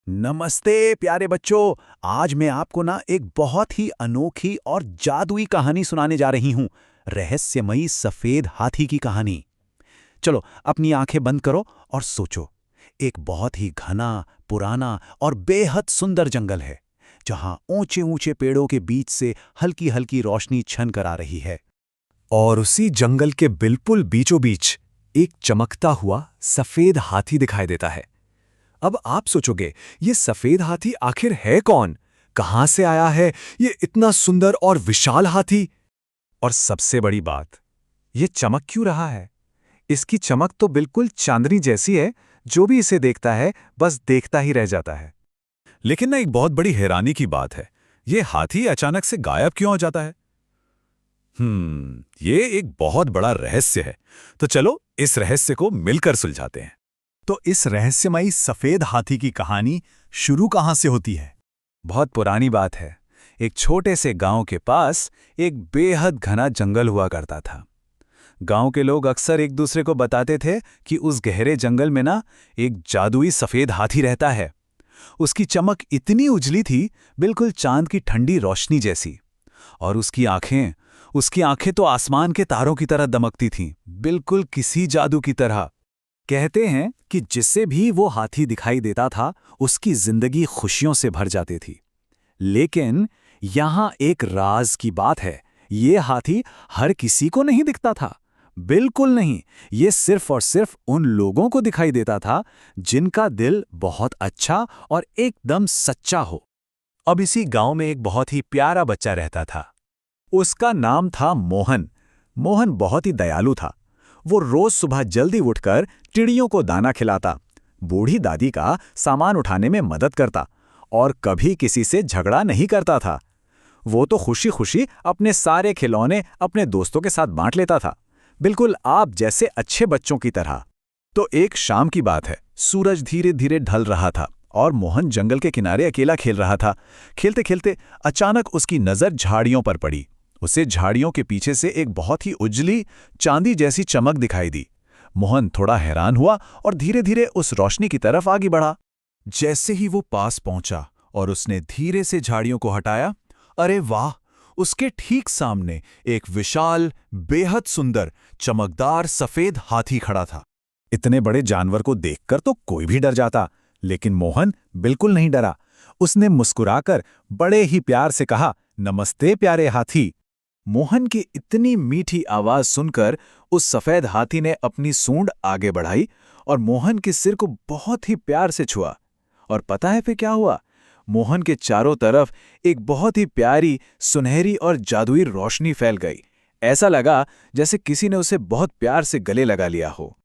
नमस्ते प्यारे बच्चों। आज मैं आपको एक बहुत ही अनोखी और जादुई कहानी सुनाने जा रही हूं। रहस्यमयी सफेद हाथी की कहानी। चलो अपनी आंखें बंद करो और सोचो। एक बहुत ही घना, पुराना और बेहद सुंदर जंगल है, जहां ऊंचे ऊंचे पेड़ों के बीच से हल्की हल्की रोशनी छन कर आ रही है। और उसी जंगल के बिल्कुल बीचों बीच एक चमकता हुआ सफेद हाथी दिखाई देता है। अब आप सोचोगे, ये सफेद हाथी आखिर है कौन? कहां से आया है ये इतना सुंदर और विशाल हाथी? और सबसे बड़ी बात, ये चमक क्यों रहा है? इसकी चमक तो बिल्कुल चांदनी जैसी है। जो भी इसे देखता है बस देखता ही रह जाता है। लेकिन एक बहुत बड़ी हैरानी की बात है, ये हाथी अचानक से गायब क्यों हो जाता है? ये एक बहुत बड़ा रहस्य है। तो चलो इस रहस्य को मिलकर सुलझाते हैं। तो इस रहस्यमयी सफेद हाथी की कहानी शुरू कहां से होती है? बहुत पुरानी बात है। एक छोटे से गांव के पास एक बेहद घना जंगल हुआ करता था। गांव के लोग अक्सर एक दूसरे को बताते थे कि उस गहरे जंगल में एक जादुई सफेद हाथी रहता है। उसकी चमक इतनी उजली थी, बिल्कुल चांद की ठंडी रोशनी जैसी। और उसकी आंखें तो आसमान के तारों की तरह दमकती थीं, बिल्कुल किसी जादू की तरह। कहते हैं कि जिससे भी वो हाथी दिखाई देता था, उसकी जिंदगी खुशियों से भर जाती थी। लेकिन यहां एक राज की बात है। ये हाथी हर किसी को नहीं दिखता था। बिल्कुल नहीं। ये सिर्फ और सिर्फ उन लोगों को दिखाई देता था जिनका दिल बहुत अच्छा और एकदम सच्चा हो। अब इसी गांव में एक बहुत ही प्यारा बच्चा रहता था। उसका नाम था मोहन। मोहन बहुत ही दयालु था। वो रोज सुबह जल्दी उठकर चिड़ियों को दाना खिलाता, बूढ़ी दादी का सामान उठाने में मदद करता और कभी किसी से झगड़ा नहीं करता था। वो तो खुशी खुशी अपने सारे खिलौने अपने दोस्तों के साथ बांट लेता था, बिल्कुल आप जैसे अच्छे बच्चों की तरह। तो एक शाम की बात है, सूरज धीरे धीरे ढल रहा था और मोहन जंगल के किनारे अकेला खेल रहा था। खेलते खेलते अचानक उसकी नजर झाड़ियों पर पड़ी। उसे झाड़ियों के पीछे से एक बहुत ही उजली चांदी जैसी चमक दिखाई दी। मोहन थोड़ा हैरान हुआ और धीरे धीरे उस रोशनी की तरफ आगे बढ़ा। जैसे ही वो पास पहुंचा और उसने धीरे से झाड़ियों को हटाया, अरे वाह! उसके ठीक सामने एक विशाल, बेहद सुंदर, चमकदार सफेद हाथी खड़ा था। इतने बड़े जानवर को देखकर तो कोई भी डर जाता, लेकिन मोहन बिल्कुल नहीं डरा। उसने मुस्कुराकर बड़े ही प्यार से कहा, नमस्ते प्यारे हाथी। मोहन की इतनी मीठी आवाज सुनकर उस सफेद हाथी ने अपनी सूंड आगे बढ़ाई और मोहन के सिर को बहुत ही प्यार से छुआ। और पता है फिर क्या हुआ? मोहन के चारों तरफ एक बहुत ही प्यारी, सुनहरी और जादुई रोशनी फैल गई। ऐसा लगा जैसे किसी ने उसे बहुत प्यार से गले लगा लिया हो।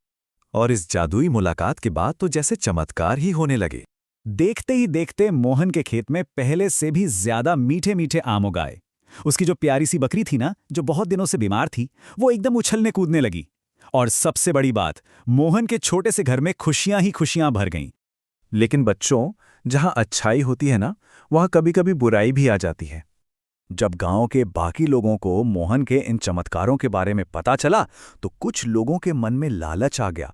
और इस जादुई मुलाकात के बाद तो जैसे चमत्कार ही होने लगे। देखते ही देखते मोहन के खेत में पहले से भी ज्यादा मीठे मीठे आम उगाए। उसकी जो प्यारी सी बकरी थी जो बहुत दिनों से बीमार थी, वो एकदम उछलने कूदने लगी। और सबसे बड़ी बात, मोहन के छोटे से घर में खुशियां ही खुशियां भर गईं। लेकिन बच्चों, जहां अच्छाई होती है वहां कभी कभी बुराई भी आ जाती है। जब गांव के बाकी लोगों को मोहन के इन चमत्कारों के बारे में पता चला, तो कुछ लोगों के मन में लालच आ गया।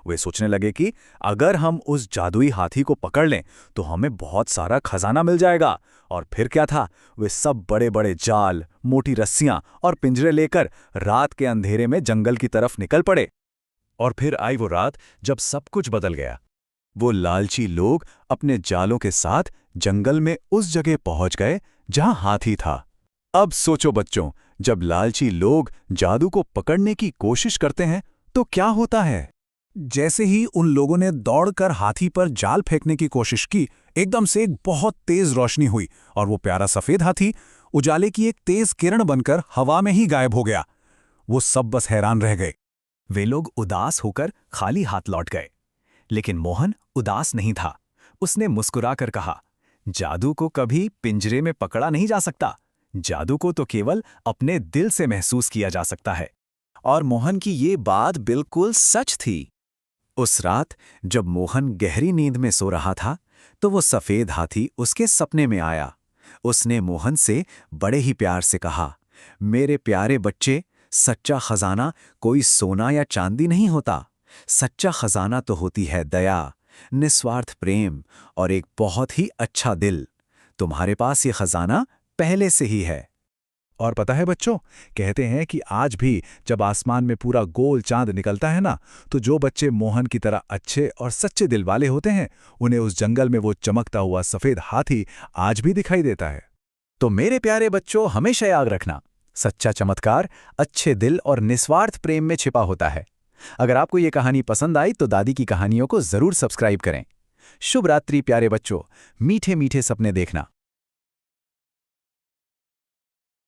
वे सोचने लगे कि अगर हम उस जादुई हाथी को पकड़ लें तो हमें बहुत सारा खजाना मिल जाएगा। और फिर क्या था, वे सब बड़े बड़े जाल, मोटी रस्सियां और पिंजरे लेकर रात के अंधेरे में जंगल की तरफ निकल पड़े। और फिर आई वो रात जब सब कुछ बदल गया। वो लालची लोग अपने जालों के साथ जंगल में उस जगह पहुंच गए जहां हाथी था। अब सोचो बच्चों, जब लालची लोग जादू को पकड़ने की कोशिश करते हैं तो क्या होता है? जैसे ही उन लोगों ने दौड़कर हाथी पर जाल फेंकने की कोशिश की, एकदम से एक बहुत तेज रोशनी हुई और वो प्यारा सफेद हाथी उजाले की एक तेज किरण बनकर हवा में ही गायब हो गया। वो सब बस हैरान रह गए। वे लोग उदास होकर खाली हाथ लौट गए। लेकिन मोहन उदास नहीं था। उसने मुस्कुराकर कहा, जादू को कभी पिंजरे में पकड़ा नहीं जा सकता। जादू को तो केवल अपने दिल से महसूस किया जा सकता है। और मोहन की ये बात बिल्कुल सच थी। उस रात जब मोहन गहरी नींद में सो रहा था, तो वो सफेद हाथी उसके सपने में आया। उसने मोहन से बड़े ही प्यार से कहा, मेरे प्यारे बच्चे, सच्चा खजाना कोई सोना या चांदी नहीं होता। सच्चा खजाना तो होती है दया, निस्वार्थ प्रेम और एक बहुत ही अच्छा दिल। तुम्हारे पास ये खजाना पहले से ही है। और पता है बच्चों, कहते हैं कि आज भी जब आसमान में पूरा गोल चांद निकलता है ना, तो जो बच्चे मोहन की तरह अच्छे और सच्चे दिल वाले होते हैं, उन्हें उस जंगल में वो चमकता हुआ सफेद हाथी आज भी दिखाई देता है। तो मेरे प्यारे बच्चों, हमेशा याद रखना, सच्चा चमत्कार अच्छे दिल और निस्वार्थ प्रेम में छिपा होता है। अगर आपको ये कहानी पसंद आई तो दादी की कहानियों को जरूर सब्सक्राइब करें। शुभ रात्रि प्यारे बच्चों, मीठे मीठे सपने देखना।